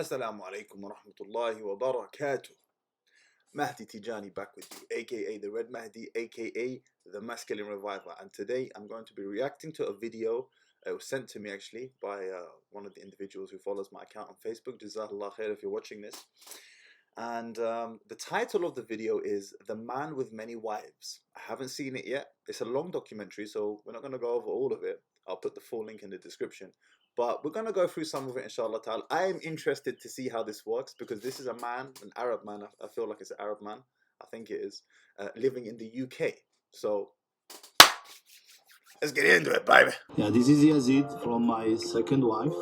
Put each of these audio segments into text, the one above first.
Assalamu alaikum wa rahmatullahi wa barakatuh. Mahdi Tijani back with you, aka the Red Mahdi, aka the Masculine Reviver. And today I'm going to be reacting to a video. It was sent to me actually by one of the individuals who follows my account on Facebook. Jazakallah khair if you're watching this. And the title of the video is The Man with Many Wives. I haven't seen it yet. It's a long documentary, so we're not going to go over all of it. I'll put the full link in the description. But we're going to go through some of it, inshallah ta'ala. I am interested to see how this works because this is a man, an Arab man. I feel like it's an Arab man. I think it is. Living in the UK. So let's get into it, baby. Yeah, this is Yazid from my second wife.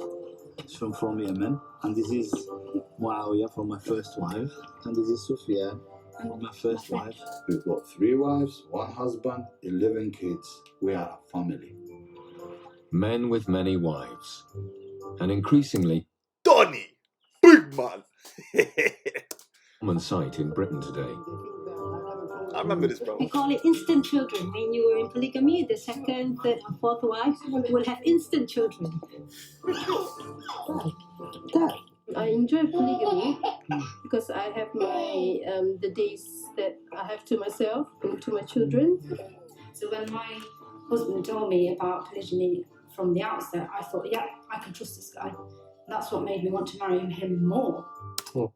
She's from Yemen. And this is Muawiyah from my first wife. And this is Sufia from my first wife. We've got 3 wives, 1 husband, 11 kids. We are a family. Men with many wives. And increasingly Donny! Big man! common sight in Britain today. I remember this, bro. We call it instant children. When you were in polygamy, the second, third, and fourth wife will have instant children. I enjoy polygamy because I have my the days that I have to myself and to my children. So when my husband told me about polygyny from the outset, I thought, yeah, I can trust this guy. That's what made me want to marry him more. Wow.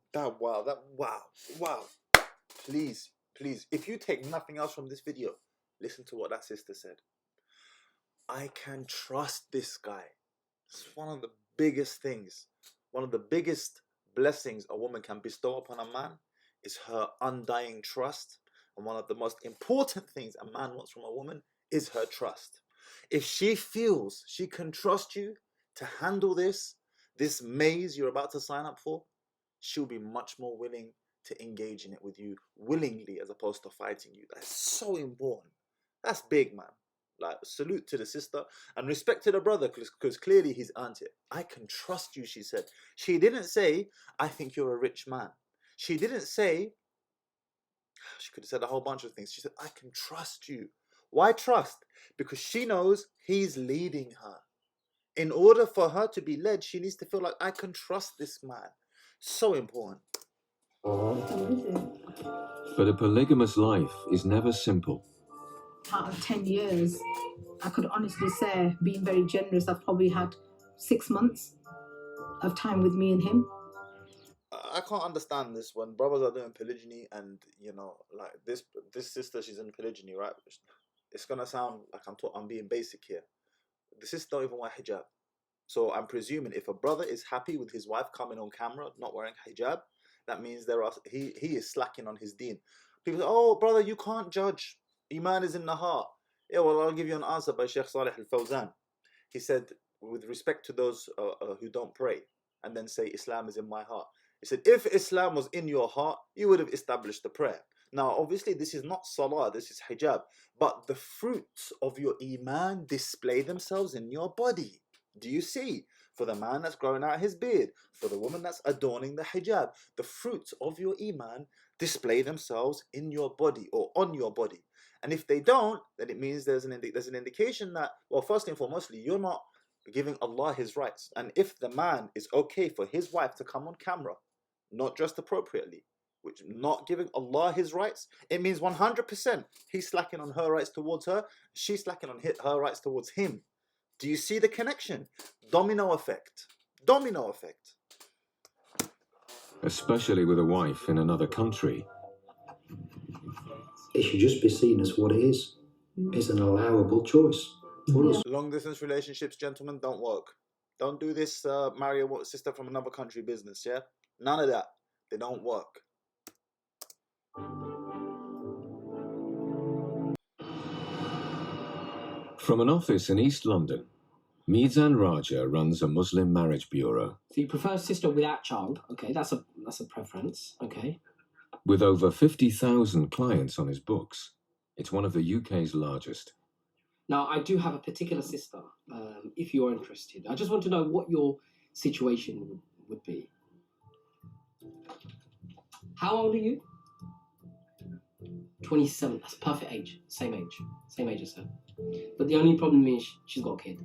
Please, if you take nothing else from this video, listen to what that sister said. I can trust this guy. It's one of the biggest things, one of the biggest blessings a woman can bestow upon a man is her undying trust. And one of the most important things a man wants from a woman is her trust. If she feels she can trust you to handle this maze you're about to sign up for, she'll be much more willing to engage in it with you willingly as opposed to fighting you. That's so important. That's big, man. Like, salute to the sister and respect to the brother because clearly he's earned it. I can trust you, she said. She didn't say, I think you're a rich man. She didn't say, she could have said a whole bunch of things. She said, I can trust you. Why trust? Because she knows he's leading her. In order for her to be led, she needs to feel like I can trust this man. So important. But a polygamous life is never simple. Out of 10 years, I could honestly say, being very generous, I've probably had 6 months of time with me and him. I can't understand this when brothers are doing polygyny and, you know, like this sister, she's in polygyny, right? It's going to sound like I'm being basic here. The sister don't even wear hijab. So I'm presuming if a brother is happy with his wife coming on camera, not wearing hijab, that means he is slacking on his deen. People say, oh, brother, you can't judge. Iman is in the heart. Yeah, well, I'll give you an answer by Sheikh Salih al-Fawzan. He said, with respect to those who don't pray, and then say, Islam is in my heart. He said, if Islam was in your heart, you would have established the prayer. Now, obviously, this is not salah, this is hijab. But the fruits of your iman display themselves in your body. Do you see? For the man that's growing out his beard, for the woman that's adorning the hijab, the fruits of your iman display themselves in your body or on your body. And if they don't, then it means there's an indication that, well, first and foremostly, you're not giving Allah his rights. And if the man is okay for his wife to come on camera, not dressed appropriately, which not giving Allah his rights, it means 100% he's slacking on her rights towards her, she's slacking on her rights towards him. Do you see the connection? Domino effect. Domino effect. Especially with a wife in another country. It should just be seen as what it is. It's an allowable choice. Long distance relationships, gentlemen, don't work. Don't do this marry a sister from another country business, yeah? None of that. They don't work. From an office in East London, Mizan Raja runs a Muslim marriage bureau. So you prefer a sister without child? Okay, that's a preference. Okay. With over 50,000 clients on his books, it's one of the UK's largest. Now, I do have a particular sister, if you're interested. I just want to know what your situation would be. How old are you? 27. That's perfect age. Same age as her. But the only problem is she's got a kid.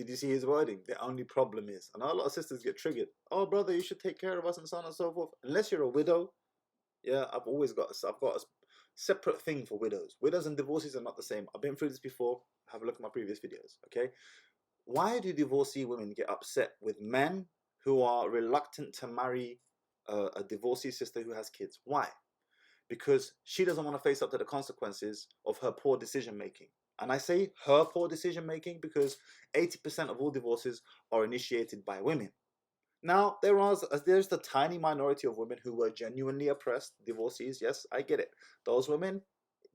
Did you see his wording? The only problem is, and a lot of sisters get triggered. Oh, brother, you should take care of us and so on and so forth. Unless you're a widow, yeah, I've got a separate thing for widows. Widows and divorcees are not the same. I've been through this before. Have a look at my previous videos, okay? Why do divorcee women get upset with men who are reluctant to marry a divorcee sister who has kids? Why? Because she doesn't want to face up to the consequences of her poor decision making. And I say her poor decision making because 80% of all divorces are initiated by women. Now, there's the tiny minority of women who were genuinely oppressed, divorcees. Yes, I get it. Those women,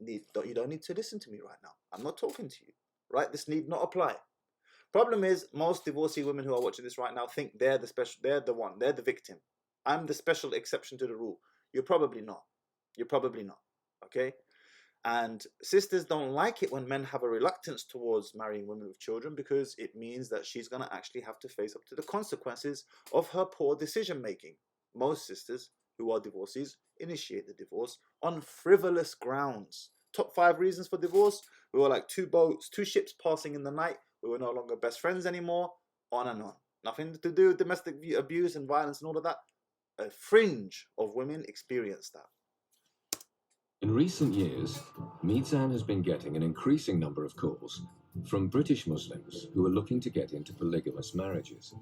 you don't need to listen to me right now. I'm not talking to you, right? This need not apply. Problem is, most divorcee women who are watching this right now think they're the victim. I'm the special exception to the rule. You're probably not. You're probably not, okay? And sisters don't like it when men have a reluctance towards marrying women with children because it means that she's going to actually have to face up to the consequences of her poor decision making. Most sisters who are divorcees initiate the divorce on frivolous grounds. Top 5 reasons for divorce: we were like two ships passing in the night. We were no longer best friends anymore. On and on. Nothing to do with domestic abuse and violence and all of that. A fringe of women experience that. In recent years, Mizan has been getting an increasing number of calls from British Muslims who are looking to get into polygamous marriages.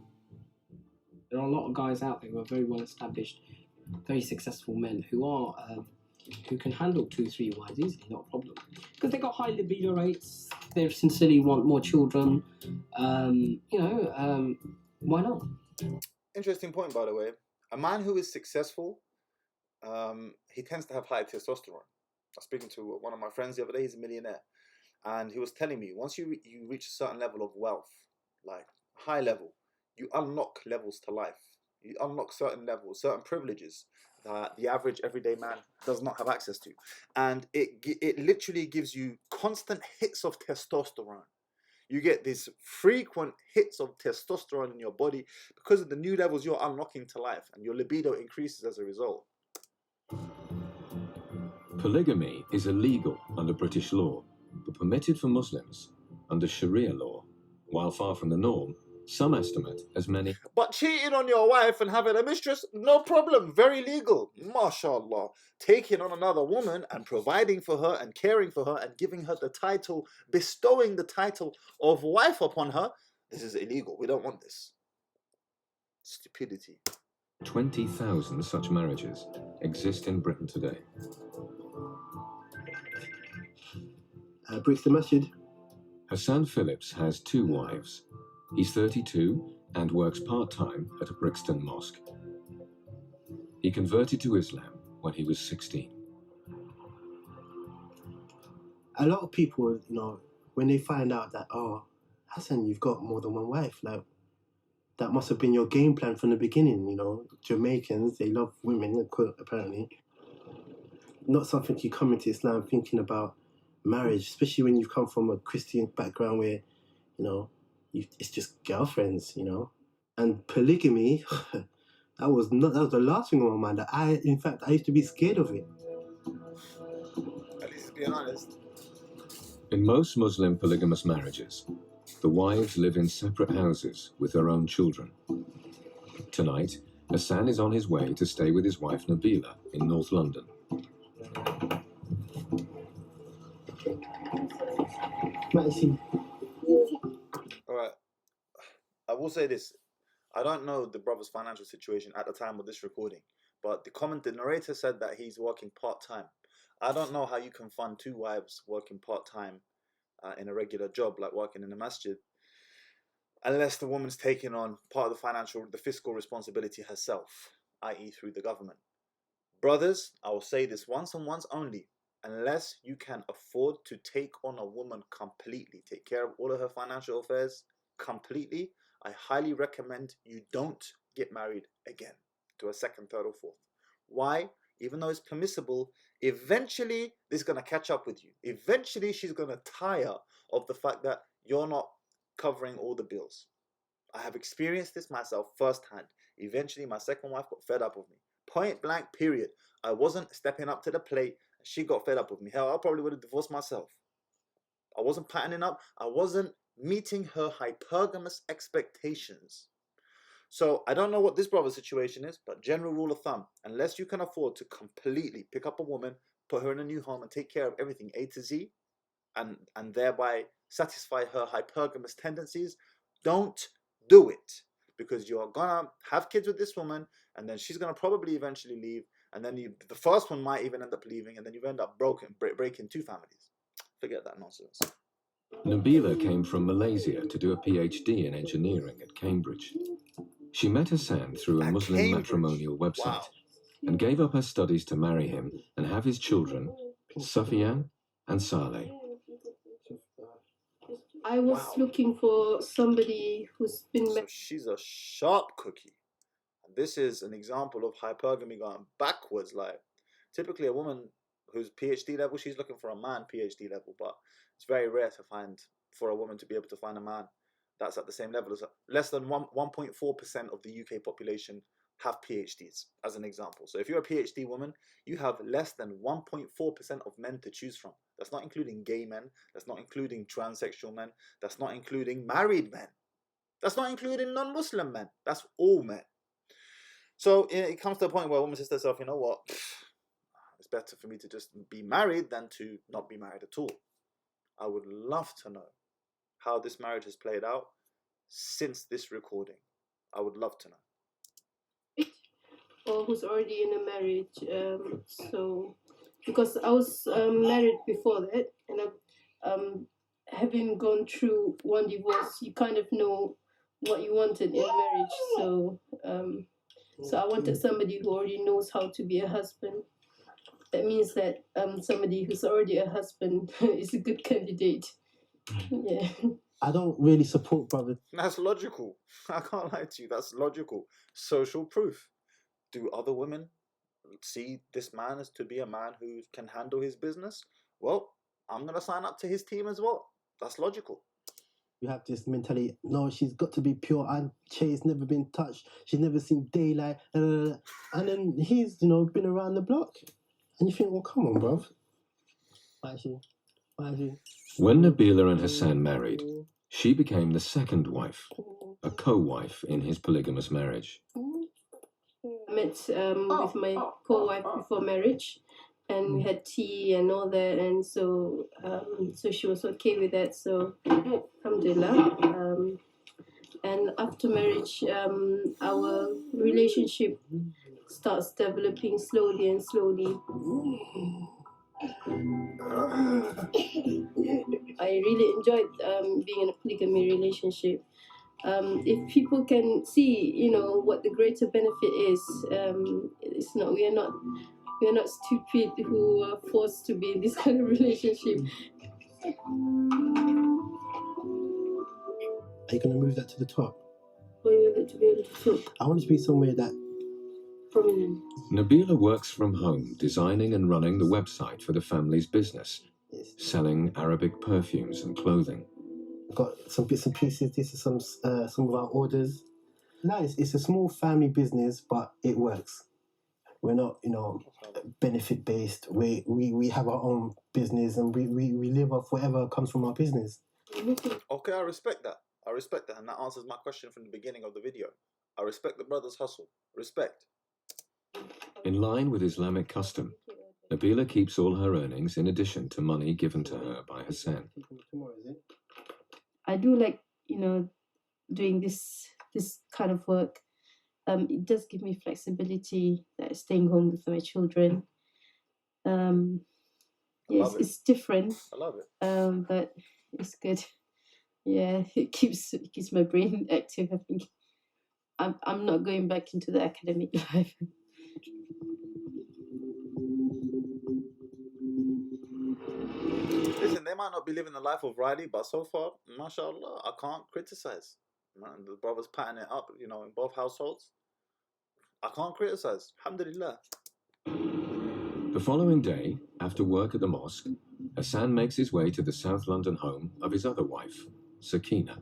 There are a lot of guys out there who are very well established, very successful men who can handle 2-3 wives easily, not a problem. Because they've got high libido rates, they sincerely want more children. Why not? Interesting point, by the way. A man who is successful, he tends to have high testosterone. I was speaking to one of my friends the other day. He's a millionaire, and he was telling me once you reach a certain level of wealth, like high level, you unlock levels to life. You unlock certain levels, certain privileges that the average everyday man does not have access to, and it literally gives you constant hits of testosterone. You get these frequent hits of testosterone in your body because of the new levels you're unlocking to life, and your libido increases as a result. Polygamy is illegal under British law, but permitted for Muslims under Sharia law. While far from the norm, some estimate as many. But cheating on your wife and having a mistress, no problem, very legal. MashaAllah. Taking on another woman and providing for her and caring for her and giving her the title, bestowing the title of wife upon her, this is illegal. We don't want this. Stupidity. 20,000 such marriages exist in Britain today. Bricks the masjid. Hassan Phillips has 2 wives. He's 32 and works part-time at a Brixton mosque. He converted to Islam when he was 16. A lot of people, when they find out that, oh, Hassan, you've got more than one wife, like, that must have been your game plan from the beginning, Jamaicans, they love women, apparently. Not something you come into Islam thinking about marriage, especially when you've come from a Christian background where, it's just girlfriends, And polygamy, that was the last thing on my mind. I used to be scared of it. At least being honest. In most Muslim polygamous marriages, the wives live in separate houses with their own children. Tonight, Hassan is on his way to stay with his wife Nabila in North London. Alright. I will say this. I don't know the brother's financial situation at the time of this recording, but the narrator said that he's working part-time. I don't know how you can fund 2 wives working part-time in a regular job, like working in a masjid, unless the woman's taking on part of the fiscal responsibility herself, i.e. through the government. Brothers, I will say this once and once only. Unless you can afford to take on a woman completely, take care of all of her financial affairs completely, I highly recommend you don't get married again to a second, third, or fourth. Why? Even though it's permissible, eventually this is going to catch up with you. Eventually she's going to tire of the fact that you're not covering all the bills. I have experienced this myself firsthand. Eventually my second wife got fed up with me. Point blank, period. I wasn't stepping up to the plate. She got fed up with me. Hell, I probably would have divorced myself. I wasn't patterning up. I wasn't meeting her hypergamous expectations. So I don't know what this brother's situation is, but general rule of thumb, unless you can afford to completely pick up a woman, put her in a new home and take care of everything A to Z, and thereby satisfy her hypergamous tendencies, don't do it. Because you're gonna have kids with this woman, and then she's gonna probably eventually leave, and then the first one might even end up leaving, and then you end up breaking two families. Forget that nonsense. Nabila came from Malaysia to do a PhD in engineering at Cambridge. She met Hassan through a Muslim matrimonial website and gave up her studies to marry him and have his children, Safiyan and Saleh. I was looking for somebody who's been... So she's a sharp cookie. And this is an example of hypergamy going backwards. Like, typically a woman who's PhD level, she's looking for a man PhD level, but it's very rare to find for a woman to be able to find a man that's at the same level. As less than 1.4% of the UK population have PhDs, as an example. So if you're a PhD woman, you have less than 1.4% of men to choose from. That's not including gay men. That's not including transsexual men. That's not including married men. That's not including non-Muslim men. That's all men. So it comes to a point where a woman says to herself, you know what? It's better for me to just be married than to not be married at all. I would love to know how this marriage has played out since this recording. I would love to know. Or who's already in a marriage. So, because I was married before that, and having gone through one divorce, you kind of know what you wanted in marriage. So, so I wanted somebody who already knows how to be a husband. That means that somebody who's already a husband is a good candidate. Yeah. I don't really support brothers. That's logical. I can't lie to you. That's logical. Social proof. Do other women see this man as to be a man who can handle his business? Well, I'm going to sign up to his team as well. That's logical. You have this mentality, no, she's got to be pure and chaste, never been touched, she's never seen daylight, and then he's, been around the block. And you think, well, come on, bruv. Why is she? When Nabila and Hassan married, she became the second wife, a co-wife in his polygamous marriage. I met with my co-wife before marriage, and we had tea and all that, and so she was okay with that. So, alhamdulillah. And after marriage, our relationship starts developing slowly and slowly. I really enjoyed being in a polygamy relationship. If people can see, what the greater benefit is, it's not. We are not stupid who are forced to be in this kind of relationship. Are you gonna move that to the top? Why you want it to be able to talk? I want it to be somewhere that prominent. Nabila works from home, designing and running the website for the family's business, selling Arabic perfumes and clothing. I've got some bits and pieces. This is some of our orders. Nice. It's a small family business, but it works. We're not, benefit based. We have our own business, and we live off whatever comes from our business. Okay, I respect that. And that answers my question from the beginning of the video. I respect the brother's hustle. Respect. In line with Islamic custom, Nabila keeps all her earnings in addition to money given to her by Hassan. I do like, doing this kind of work. It does give me flexibility, staying home with my children. Yes, it's different. I love it. But it's good. Yeah, it keeps my brain active. I think I'm not going back into the academic life. Listen, they might not be living the life of Riley, but so far, mashallah, I can't criticize. Man, the brother's patting it up, in both households. I can't criticize. Alhamdulillah. The following day, after work at the mosque, Hassan makes his way to the South London home of his other wife, Sakina.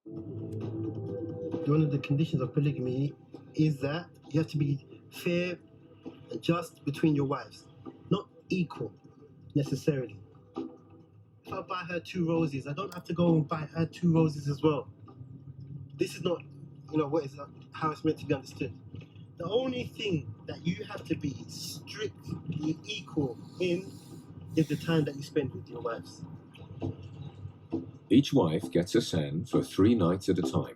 One of the conditions of polygamy is that you have to be fair and just between your wives, not equal necessarily. If I buy her 2 roses, I don't have to go and buy her 2 roses as well. This is not, what is how it's meant to be understood. The only thing that you have to be strictly equal in is the time that you spend with your wives. Each wife gets Hassan for 3 nights at a time.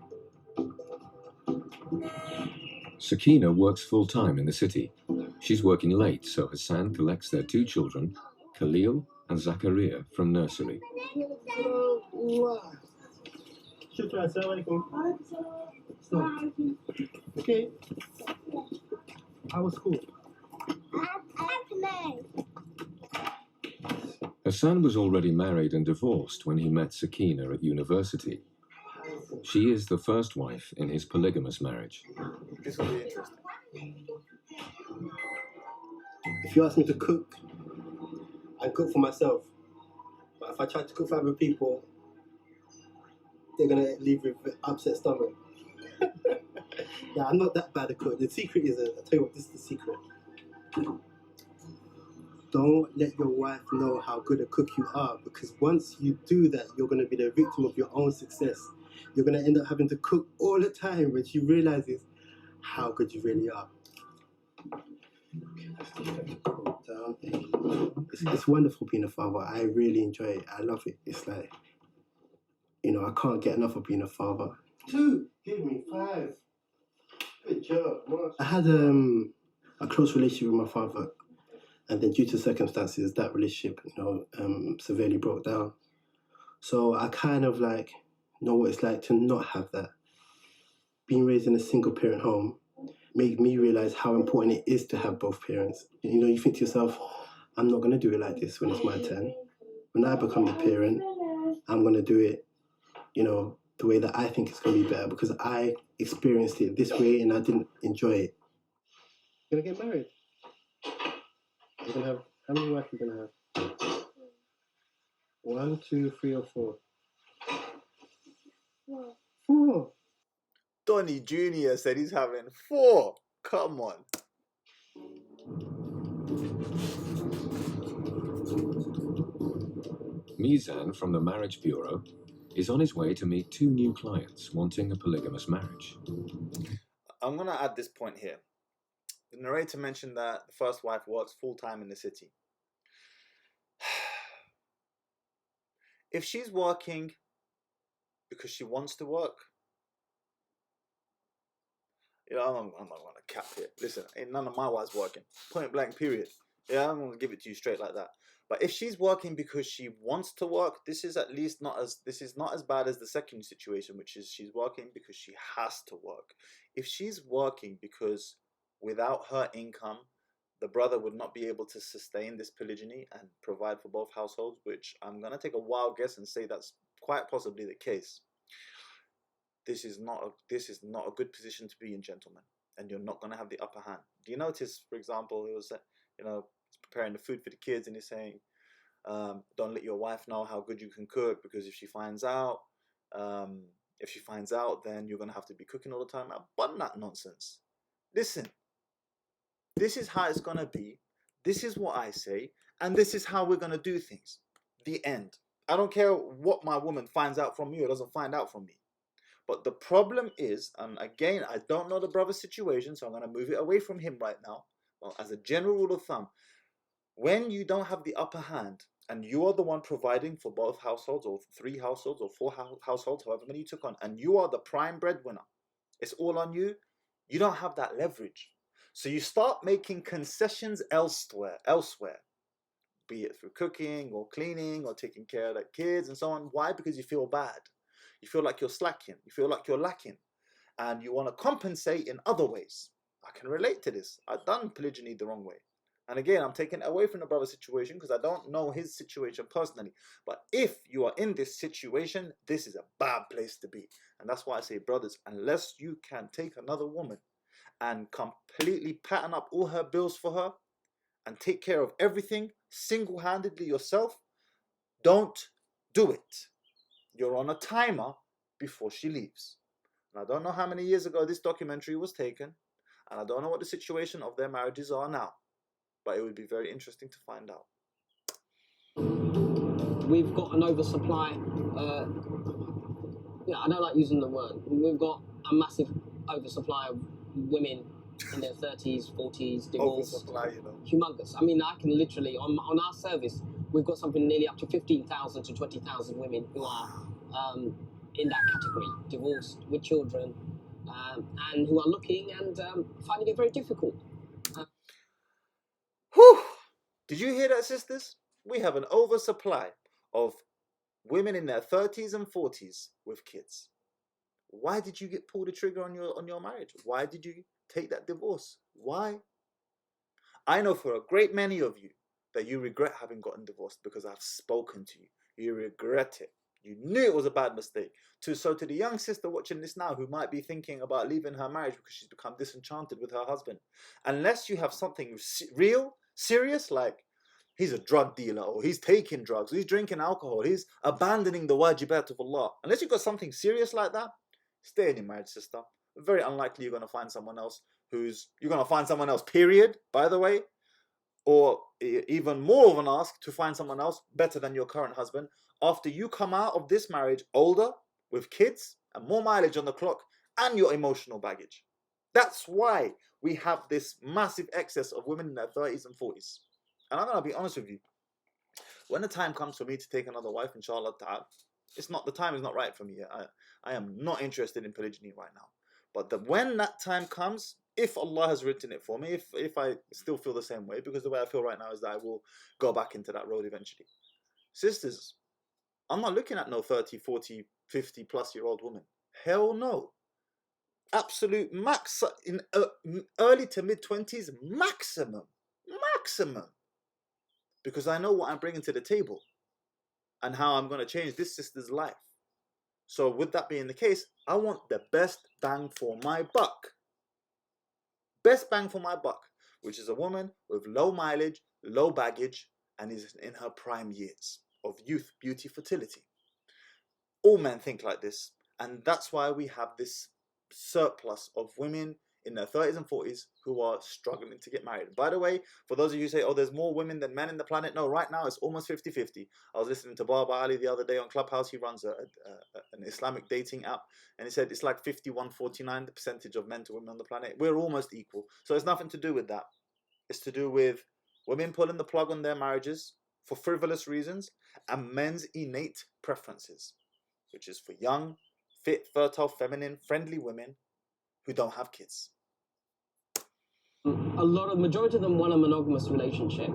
Sakina works full-time in the city. She's working late, so Hassan collects their 2 children, Khalil and Zakaria, from nursery. Okay. How was school? Hassan was already married and divorced when he met Sakina at university. She is the first wife in his polygamous marriage. This will be interesting. If you ask me to cook, I cook for myself. But if I try to cook for other people, they're gonna leave with an upset stomach. Yeah, I'm not that bad a cook. The secret is, I'll tell you what, this is the secret. Don't let your wife know how good a cook you are, because once you do that, you're gonna be the victim of your own success. You're gonna end up having to cook all the time when she realizes how good you really are. It's wonderful being a father. I really enjoy it. I love it. It's like, I can't get enough of being a father. 2, give me 5. Good job. I had a close relationship with my father, and then due to circumstances, that relationship, severely broke down. So I kind of know what it's like to not have that. Being raised in a single parent home made me realize how important it is to have both parents. You think to yourself, I'm not going to do it like this when it's my turn. When I become the parent, I'm going to do it, the way that I think it's going to be better, because I experienced it this way and I didn't enjoy it. You're going to get married? You're going to have, how many wives are you going to have? 1, 2, 3, or 4? 4. Donny Jr. said he's having 4. Come on. Mizan from the Marriage Bureau is on his way to meet 2 new clients wanting a polygamous marriage. I'm going to add this point here. The narrator mentioned that the first wife works full-time in the city. If she's working because she wants to work, I'm not going to cap it. Listen, ain't none of my wives working. Point blank, period. Yeah, I'm going to give it to you straight like that. But if she's working because she wants to work, this is not as bad as the second situation, which is she's working because she has to work. If she's working because without her income, the brother would not be able to sustain this polygyny and provide for both households, which I'm going to take a wild guess and say that's quite possibly the case. This is not a good position to be in, gentlemen, and you're not going to have the upper hand. Do you notice, for example, it was preparing the food for the kids, and he's saying, don't let your wife know how good you can cook, because if she finds out, then you're going to have to be cooking all the time. Abandon that nonsense. Listen, this is how it's going to be. This is what I say, and this is how we're going to do things. The end. I don't care what my woman finds out from me or doesn't find out from me. But the problem is, and again, I don't know the brother's situation, so I'm going to move it away from him right now. Well, as a general rule of thumb, when you don't have the upper hand and you are the one providing for both households, or 3 households, or 4 households, however many you took on, and you are the prime breadwinner, it's all on you, you don't have that leverage. So you start making concessions elsewhere, be it through cooking or cleaning or taking care of the kids and so on. Why? Because you feel bad. You feel like you're slacking. You feel like you're lacking. And you want to compensate in other ways. I can relate to this. I've done polygyny the wrong way. And again, I'm taking it away from the brother situation because I don't know his situation personally. But if you are in this situation, this is a bad place to be. And that's why I say, brothers, unless you can take another woman and completely pattern up all her bills for her and take care of everything single-handedly yourself, don't do it. You're on a timer before she leaves. And I don't know how many years ago this documentary was taken, and I don't know what the situation of their marriages are now, but it would be very interesting to find out. we've got an oversupply. I don't like using the word. We've got a massive oversupply of women in their 30s, 40s, divorced. Oversupply, you know. Humongous. I mean, I can literally, on our service, we've got something nearly up to 15,000 to 20,000 women who are in that category, divorced, with children, and who are looking and finding it very difficult. Whew! Did you hear that, sisters? We have an oversupply of women in their 30s and 40s with kids. Why did you pull the trigger on your marriage? Why did you take that divorce? Why? I know for a great many of you that you regret having gotten divorced because I've spoken to you. You regret it. You knew it was a bad mistake. So to the young sister watching this now who might be thinking about leaving her marriage because she's become disenchanted with her husband, unless you have something real, serious, like he's a drug dealer, or he's taking drugs, or he's drinking alcohol, he's abandoning the wajibat of Allah, unless you've got something serious like that, stay in your marriage, sister. Very unlikely you're going to find someone else period, by the way, or even more of an ask to find someone else better than your current husband after you come out of this marriage older, with kids and more mileage on the clock and your emotional baggage. That's why we have this massive excess of women in their 30s and 40s. And I'm going to be honest with you, when the time comes for me to take another wife, inshallah ta'ala, the time is not right for me. I am not interested in polygyny right now. But when that time comes, if Allah has written it for me, if I still feel the same way, because the way I feel right now is that I will go back into that road eventually. Sisters, I'm not looking at no 30, 40, 50 plus year old woman. Hell no. Absolute max, in early to mid 20s, maximum. Because I know what I'm bringing to the table and how I'm going to change this sister's life. So with that being the case, I want the best bang for my buck. Best bang for my buck, which is a woman with low mileage, low baggage, and is in her prime years of youth, beauty, fertility. All men think like this, and that's why we have this surplus of women in their 30s and 40s who are struggling to get married. By the way, for those of you who say, oh, there's more women than men in the planet, no, right now it's almost 50-50. I was listening to Baba Ali the other day on Clubhouse. He runs an Islamic dating app, and he said it's like 51-49, the percentage of men to women on the planet. We're almost equal. So it's nothing to do with that. It's to do with women pulling the plug on their marriages for frivolous reasons and men's innate preferences, which is for young, fit, fertile, feminine, friendly women who don't have kids. Majority of them want a monogamous relationship,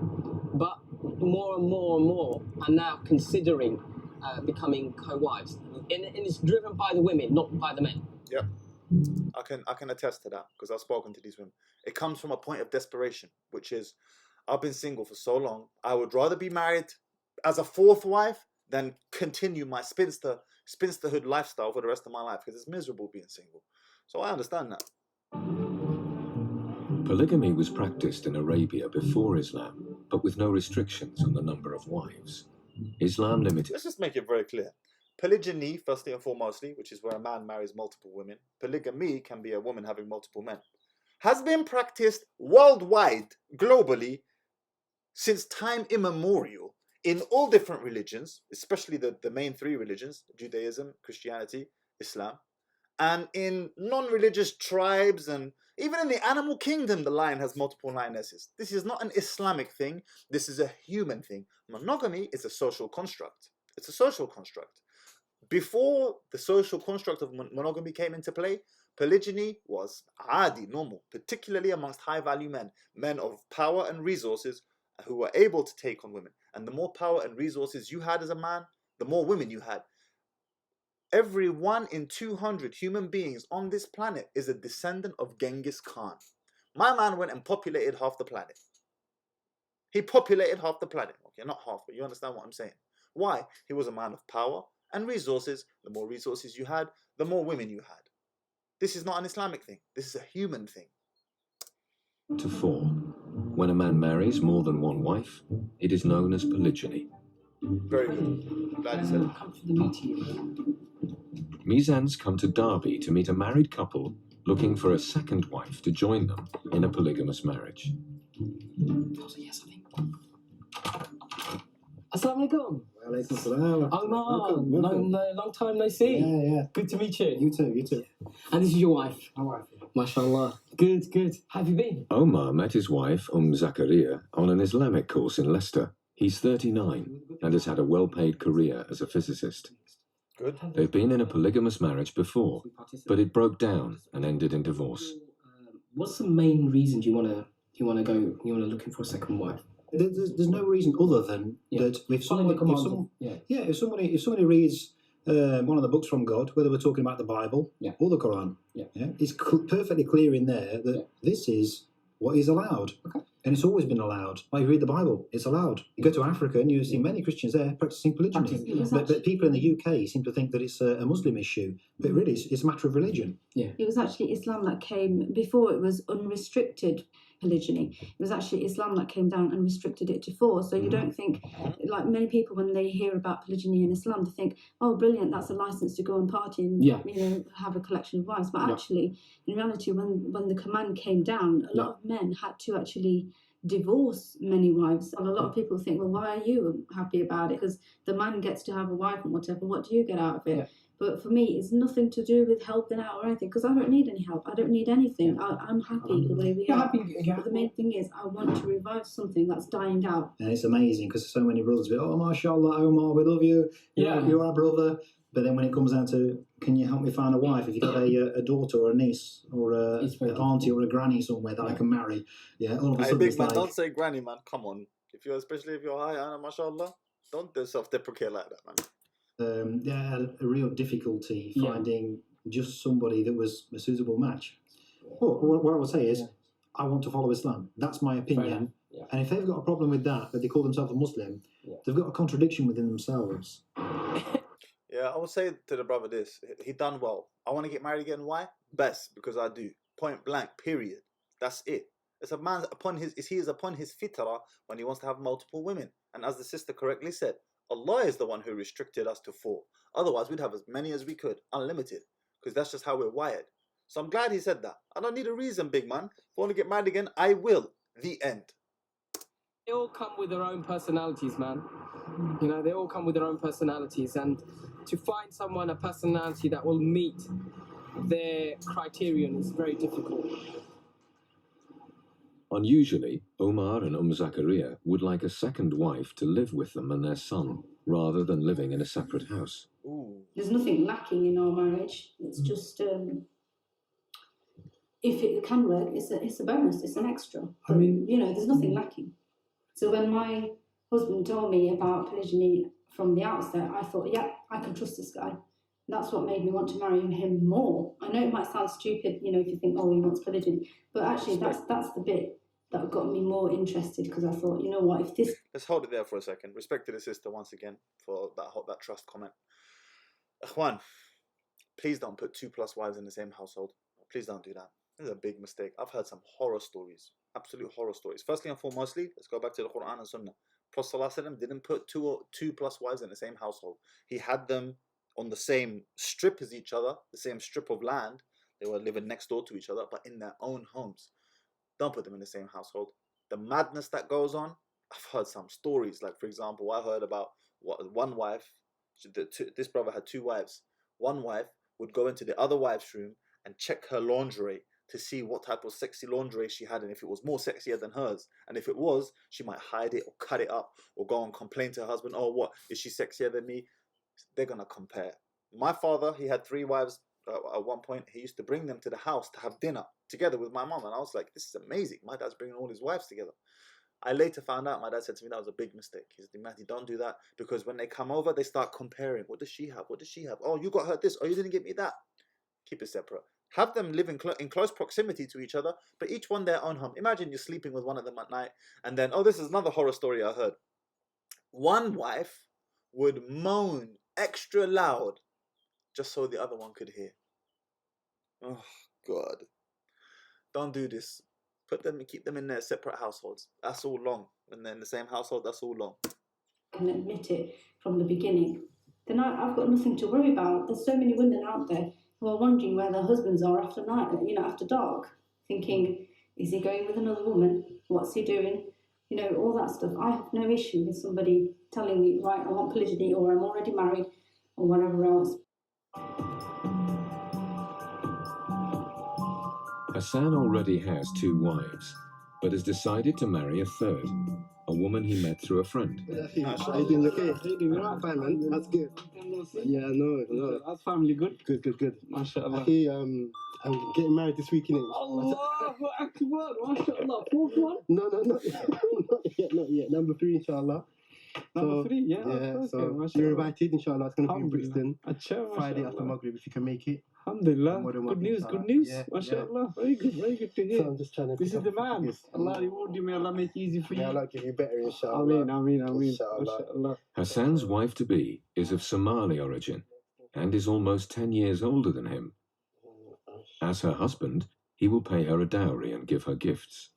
but more and more are now considering becoming co-wives, and it's driven by the women, not by the men. Yep, I can attest to that because I've spoken to these women. It comes from a point of desperation, which is, I've been single for so long. I would rather be married as a fourth wife than continue my spinsterhood lifestyle for the rest of my life, because it's miserable being single. So I understand that. Polygamy was practiced in Arabia before Islam, but with no restrictions on the number of wives. Islam limited... Let's just make it very clear. Polygyny, firstly and foremostly, which is where a man marries multiple women. Polygamy can be a woman having multiple men. Has been practiced worldwide, globally, since time immemorial, in all different religions, especially the main three religions, Judaism, Christianity, Islam, and in non-religious tribes, and even in the animal kingdom, the lion has multiple lionesses. This is not an Islamic thing. This is a human thing. Monogamy is a social construct. It's a social construct. Before the social construct of monogamy came into play, polygyny was adi, normal, particularly amongst high-value men, men of power and resources who were able to take on women. And the more power and resources you had as a man, the more women you had. Every 1 in 200 human beings on this planet is a descendant of Genghis Khan. My man went and populated half the planet. He populated half the planet. Okay, not half, but you understand what I'm saying. Why? He was a man of power and resources. The more resources you had, the more women you had. This is not an Islamic thing. This is a human thing. To 4. When a man marries more than one wife, it is known as polygyny. Very good. Glad you said it. Come for the meeting. Mizans come to Derby to meet a married couple looking for a second wife to join them in a polygamous marriage. That was a yes, I think. Assalamu alaikum. Alaikum salam. Omar, Welcome. long time no see. Yeah. Good to meet you. You too. And this is your wife. My wife. MashaAllah. Good. How have you been? Omar met his wife, Zakaria, on an Islamic course in Leicester. He's 39 and has had a well-paid career as a physicist. Good. They've been in a polygamous marriage before, but it broke down and ended in divorce. What's the main reason you wanna looking for a second wife? There's no reason other than that if somebody reads one of the books from God, whether we're talking about the Bible or the Quran, it's perfectly clear in there that this is what is allowed. Okay. And it's always been allowed. Like you read the Bible, it's allowed. You go to Africa and you see many Christians there practicing polygyny. But people in the UK seem to think that it's a Muslim issue. But really, it's a matter of religion. Yeah. It was actually Islam that came, before it was unrestricted polygyny. It was actually Islam that came down and restricted it to 4. So you don't think, like many people when they hear about polygyny in Islam, they think, oh, brilliant, that's a license to go and party and have a collection of wives. But actually, in reality, when the command came down, a lot of men had to actually divorce many wives. And a lot of people think, well, why are you happy about it? Because the man gets to have a wife and whatever. What do you get out of it? But for me, it's nothing to do with helping out or anything, because I don't need any help. I don't need anything. I'm happy the way we are. But the main thing is I want to revive something that's dying out. And it's amazing because so many brothers be, oh, mashallah, Omar, we love you. You're our brother. But then when it comes down to, can you help me find a wife? If you've got a daughter or a niece or an auntie or a granny somewhere that I can marry, all of a sudden big man, don't say granny, man. Come on. Especially if you're high, Anna, mashallah, don't self-deprecate like that, man. They had a real difficulty finding just somebody that was a suitable match. But what I would say is, I want to follow Islam. That's my opinion. And if they've got a problem with that they call themselves a Muslim, they've got a contradiction within themselves. Yeah, I would say to the brother this: he done well. I want to get married again. Why? Best, because I do. Point blank. Period. That's it. It's a man's he is upon his fitrah when he wants to have multiple women. And as the sister correctly said, Allah is the one who restricted us to 4. Otherwise, we'd have as many as we could, unlimited, because that's just how we're wired. So I'm glad he said that. I don't need a reason, big man. If I want to get married again, I will. The end. They all come with their own personalities, man. You know, they all come with their own personalities, and to find someone, a personality that will meet their criterion is very difficult. Unusually, Omar and Zakaria would like a second wife to live with them and their son, rather than living in a separate house. There's nothing lacking in our marriage. It's just, if it can work, it's a bonus, it's an extra. But, I mean, there's nothing lacking. So when my husband told me about polygyny from the outset, I thought, I can trust this guy. That's what made me want to marry him more. I know it might sound stupid, if you think, oh, he wants polygyny. But actually, that's the bit that got me more interested, because I thought, you know what, if this... Let's hold it there for a second. Respect to the sister once again for that trust comment. Ikhwan, please don't put 2+ wives in the same household. Please don't do that. This is a big mistake. I've heard some horror stories. Absolute horror stories. Firstly and foremostly, let's go back to the Quran and Sunnah. Prophet ﷺ didn't put 2+ wives in the same household. He had them on the same strip as each other, the same strip of land. They were living next door to each other, but in their own homes. Don't put them in the same household. The madness that goes on, I've heard some stories. Like, for example, I heard about one wife, this brother had 2 wives. One wife would go into the other wife's room and check her lingerie to see what type of sexy lingerie she had and if it was more sexier than hers. And if it was, she might hide it or cut it up or go and complain to her husband, oh, what, is she sexier than me? They're going to compare. My father, he had 3 wives at one point. He used to bring them to the house to have dinner together with my mom. And I was like, this is amazing. My dad's bringing all his wives together. I later found out, my dad said to me, that was a big mistake. He said, Mahdi, don't do that, because when they come over, they start comparing. What does she have? What does she have? Oh, you got her this. Oh, you didn't get me that. Keep it separate. Have them live in close proximity to each other, but each one their own home. Imagine you're sleeping with one of them at night, and then, oh, this is another horror story I heard. One wife would moan extra loud just so the other one could hear. Oh, God. Don't do this. Keep them in their separate households. That's all long. And then the same household, that's all long. And admit it from the beginning. Then I've got nothing to worry about. There's so many women out there who are wondering where their husbands are after night, after dark, thinking, is he going with another woman? What's he doing? you know, all that stuff. I have no issue with somebody telling me, right, I want polygyny, or I'm already married, or whatever else. Hassan already has 2 wives, but has decided to marry a third, a woman he met through a friend. How you doing? Okay? Fine, man. That's good. Yeah, no. That's family good. Good. MashaAllah. Okay, I'm getting married this week, innit? Allahu Akbar. MashaAllah. Fourth one? No, not yet. Number 3, inshallah. Number 3, yeah. Yeah, Okay, so mashallah. you're invited, inshallah. It's going to be in Alhamdulillah. Brixton. Acha, Friday after mashallah. Maghrib, if you can make it. Alhamdulillah. More than Good welcome, news, inshallah. good news. Yeah, MashaAllah. Very good to hear. So I'm just trying to This pick is the up man. figures. Allah reward you. May Allah make it easy for you. May Allah give you better, inshallah. Ameen. Inshallah. MashaAllah. Hassan's wife-to-be is of Somali origin and is almost 10 years older than him. As her husband, he will pay her a dowry and give her gifts.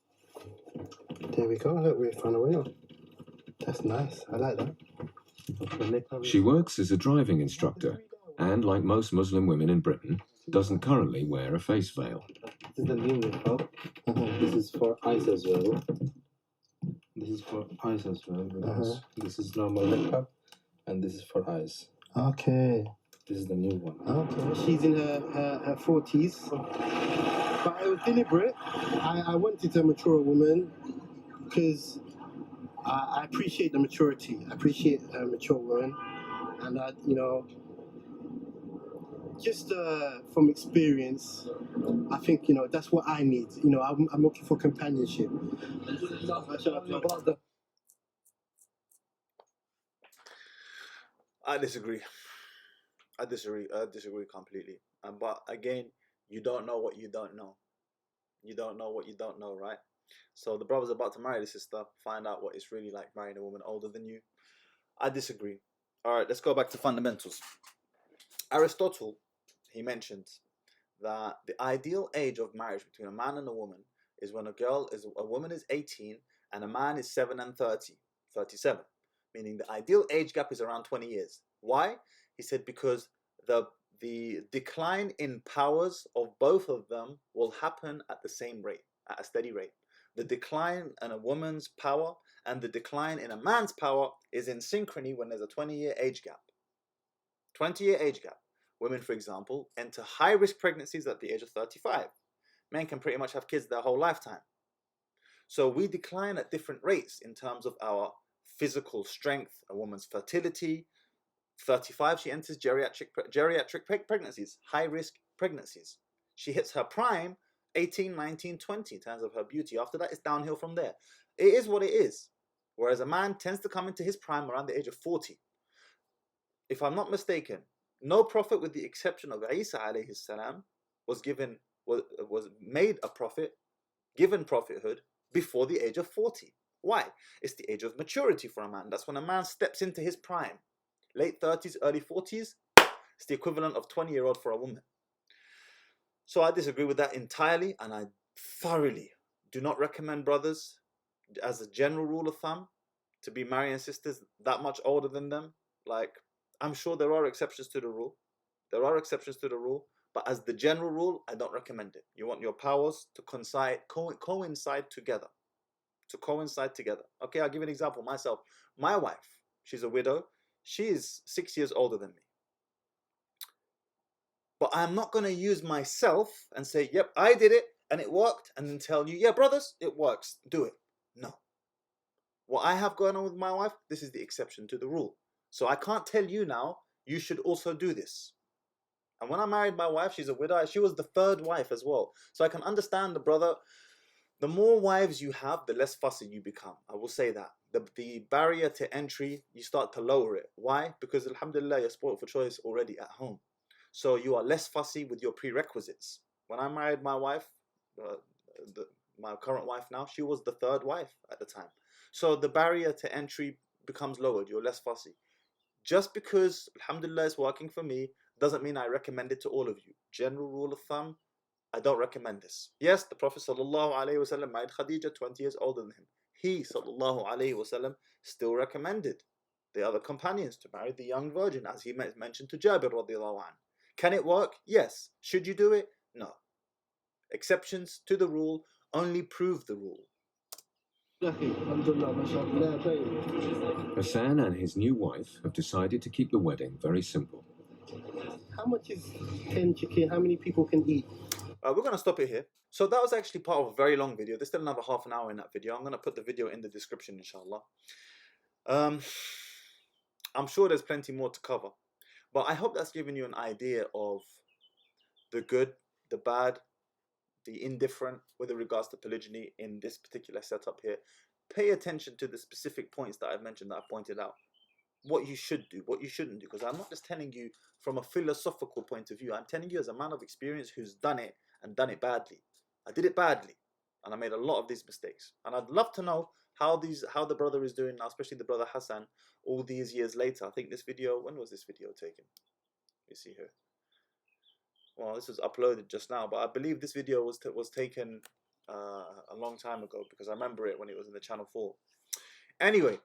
There we go. Look, we found a wheel. That's nice. I like that. She works as a driving instructor and, like most Muslim women in Britain, doesn't currently wear a face veil. This is the new niqab. This is for eyes as well. Because this is normal niqab, and this is for eyes. Okay. This is the new one. Okay. She's in her 40s. But it was deliberate. I wanted a mature woman because I appreciate the maturity. I appreciate a mature woman. And, just from experience, I think, that's what I need. I'm looking for companionship. I disagree completely. But again, you don't know what you don't know. You don't know what you don't know, right? So the brother's about to marry the sister, find out what it's really like marrying a woman older than you. I disagree. All right, let's go back to fundamentals. Aristotle, he mentioned that the ideal age of marriage between a man and a woman is when a woman is 18 and a man is 37, meaning the ideal age gap is around 20 years. Why? He said because the decline in powers of both of them will happen at the same rate, at a steady rate. The decline in a woman's power and the decline in a man's power is in synchrony when there's a 20-year age gap. 20-year age gap. Women, for example, enter high-risk pregnancies at the age of 35. Men can pretty much have kids their whole lifetime. So we decline at different rates in terms of our physical strength, a woman's fertility. 35, she enters geriatric pregnancies, high-risk pregnancies. She hits her prime, 18, 19, 20 in terms of her beauty. After that, it's downhill from there. It is what it is. Whereas a man tends to come into his prime around the age of 40. If I'm not mistaken, no prophet, with the exception of Isa alayhi salam, was made a prophet, given prophethood before the age of 40. Why? It's the age of maturity for a man. That's when a man steps into his prime. Late 30s, early 40s, it's the equivalent of 20-year-old for a woman. So I disagree with that entirely, and I thoroughly do not recommend brothers, as a general rule of thumb, to be marrying sisters that much older than them. Like, I'm sure there are exceptions to the rule. But as the general rule, I don't recommend it. You want your powers to coincide together. Okay, I'll give you an example. Myself, my wife, she's a widow. She is 6 years older than me. But I'm not going to use myself and say, yep, I did it and it worked, and then tell you, yeah, brothers, it works. Do it. No. What I have going on with my wife, this is the exception to the rule. So I can't tell you now, you should also do this. And when I married my wife, she's a widow. She was the third wife as well. So I can understand the brother. The more wives you have, the less fussy you become. I will say that. The barrier to entry, you start to lower it. Why? Because alhamdulillah, you're spoiled for choice already at home. So you are less fussy with your prerequisites. When I married my wife, my current wife now, she was the third wife at the time. So the barrier to entry becomes lowered. You're less fussy. Just because, alhamdulillah, it's working for me, doesn't mean I recommend it to all of you. General rule of thumb, I don't recommend this. Yes, the Prophet ﷺ married Khadija 20 years older than him. He ﷺ still recommended the other companions to marry the young virgin, as he mentioned to Jabir radiallahu anh. Can it work? Yes. Should you do it? No. Exceptions to the rule only prove the rule. Hassan and his new wife have decided to keep the wedding very simple. How much is 10 chicken? How many people can eat? We're going to stop it here. So that was actually part of a very long video. There's still another half an hour in that video. I'm going to put the video in the description, inshallah. I'm sure there's plenty more to cover. But I hope that's given you an idea of the good, the bad, the indifferent with regards to polygyny in this particular setup here. Pay attention to the specific points that I've mentioned, that I've pointed out. What you should do, what you shouldn't do. Because I'm not just telling you from a philosophical point of view. I'm telling you as a man of experience who's done it and done it badly. I did it badly. And I made a lot of these mistakes. And I'd love to know how the brother is doing now, especially the brother Hassan, all these years later. I think this video, when was this video taken? You see here. Well, this was uploaded just now, but I believe this video was taken a long time ago, because I remember it when it was in the channel 4. Anyway,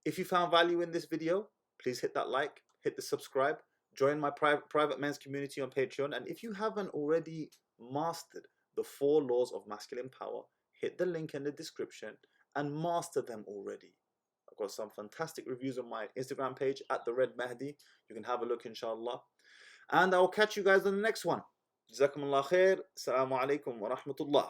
if you found value in this video, please hit that like, hit the subscribe, join my private men's community on Patreon, and if you haven't already mastered the 4 laws of masculine power, hit the link in the description and master them already. I've got some fantastic reviews on my Instagram page at theredmahdi. You can have a look, inshallah. And I'll catch you guys on the next one. Jazakumullah khair. Assalamu alaikum wa rahmatullah.